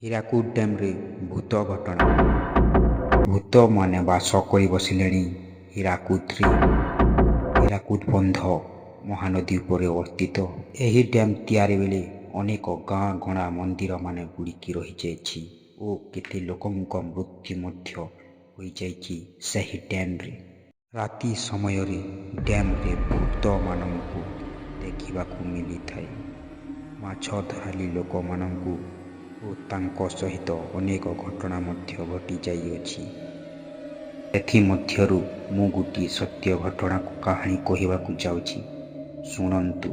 ହୀରାକୁଦ ଡ୍ୟାମ୍ରେ ଭୂତ ଘଟଣା। ଭୂତମାନେ ବାସ କରି ବସିଲେଣି ହୀରାକୁଦରେ। ହୀରାକୁଦ ବନ୍ଧ ମହାନଦୀ ଉପରେ ଅବସ୍ଥିତ। ଏହି ଡ୍ୟାମ୍ ତିଆରି ବେଳେ ଅନେକ ଗାଁ ଗଣା ମନ୍ଦିରମାନେ ବୁଡ଼ିକି ରହିଯାଇଛି ଓ କେତେ ଲୋକଙ୍କ ମୃତ୍ୟୁ ମଧ୍ୟ ହୋଇଯାଇଛି ସେହି ଡ୍ୟାମ୍ରେ। ରାତି ସମୟରେ ଡ୍ୟାମ୍ରେ ଭୂତମାନଙ୍କୁ ଦେଖିବାକୁ ମିଳିଥାଏ। ମାଛ ଧରାଳି ଲୋକମାନଙ୍କୁ ଓ ତାଙ୍କ ସହିତ ଅନେକ ଘଟଣା ମଧ୍ୟ ଘଟିଯାଇଅଛି। ସେଥିମଧ୍ୟରୁ ମୁଁ ଗୋଟିଏ ସତ୍ୟ ଘଟଣାକୁ କାହାଣୀ କହିବାକୁ ଯାଉଛି, ଶୁଣନ୍ତୁ।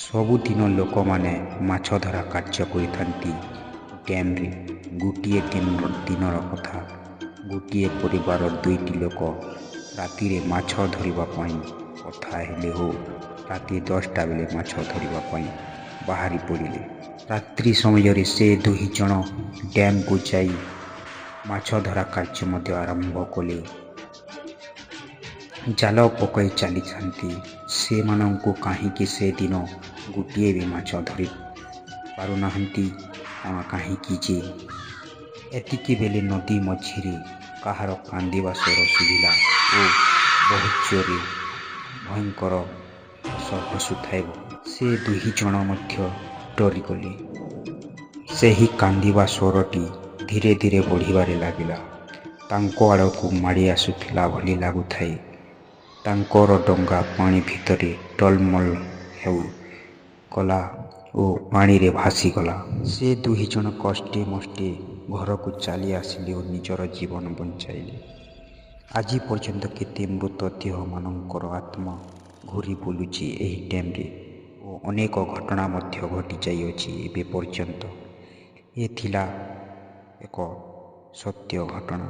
ସବୁଦିନ ଲୋକମାନେ ମାଛ ଧରା କାର୍ଯ୍ୟ କରିଥାନ୍ତି ଡ୍ୟାମ୍ରେ। ଗୋଟିଏ ଦିନର କଥା। ଗୋଟିଏ ପରିବାରର 2ଟି ଲୋକ ରାତିରେ ମାଛ ଧରିବା ପାଇଁ କଥା ହେଲେ ଓ ରାତି 10ଟା ବେଳେ ମାଛ ଧରିବା ପାଇଁ ବାହାରି ପଡ଼ିଲେ। ରାତ୍ରି ସମୟରେ ସେ 2 ଜଣ ଡ୍ୟାମ୍କୁ ଯାଇ ମାଛ ଧରା କାର୍ଯ୍ୟ ମଧ୍ୟ ଆରମ୍ଭ କଲେ। ଜାଲ ପକାଇ ଚାଲିଥାନ୍ତି। ସେମାନଙ୍କୁ କାହିଁକି ସେଦିନ ଗୋଟିଏ ବି ମାଛ ଧରି ପାରୁନାହାନ୍ତି କାହିଁକି ଯେ? ଏତିକିବେଳେ ନଦୀ ମଝିରେ କାହାର କାନ୍ଦିବା ସ୍ୱର ଶୁଭିଲା ଓ ବହୁତ ଜୋରରେ ଭୟଙ୍କର ହସ ହସୁଥାଏ। ସେ 2 ଜଣ ମଧ୍ୟ ଡରିଗଲେ। ସେହି କାନ୍ଦିବା ସ୍ୱରଟି ଧୀରେ ଧୀରେ ବଢ଼ିବାରେ ଲାଗିଲା। ତାଙ୍କ ଆଡ଼କୁ ମାଡ଼ି ଆସୁଥିଲା ଭଳି ଲାଗୁଥାଏ। ତାଙ୍କର ଡଙ୍ଗା ପାଣି ଭିତରେ ଟଲମଲ ହୋଇଗଲା ଓ ପାଣିରେ ଭାସିଗଲା। ସେ 2 ଜଣ କଷ୍ଟେ ମଷ୍ଟେ ଘରକୁ ଚାଲି ଆସିଲେ ଓ ନିଜର ଜୀବନ ବଞ୍ଚାଇଲେ। ଆଜି ପର୍ଯ୍ୟନ୍ତ କେତେ ମୃତଦେହମାନଙ୍କର ଆତ୍ମା ଘୂରି ବୁଲୁଛି ଏହି ଡ୍ୟାମ୍ରେ ଓ ଅନେକ ଘଟଣା ମଧ୍ୟ ଘଟିଯାଇଅଛି ଏବେ ପର୍ଯ୍ୟନ୍ତ। ଏ ଥିଲା ଏକ ସତ୍ୟ ଘଟଣା।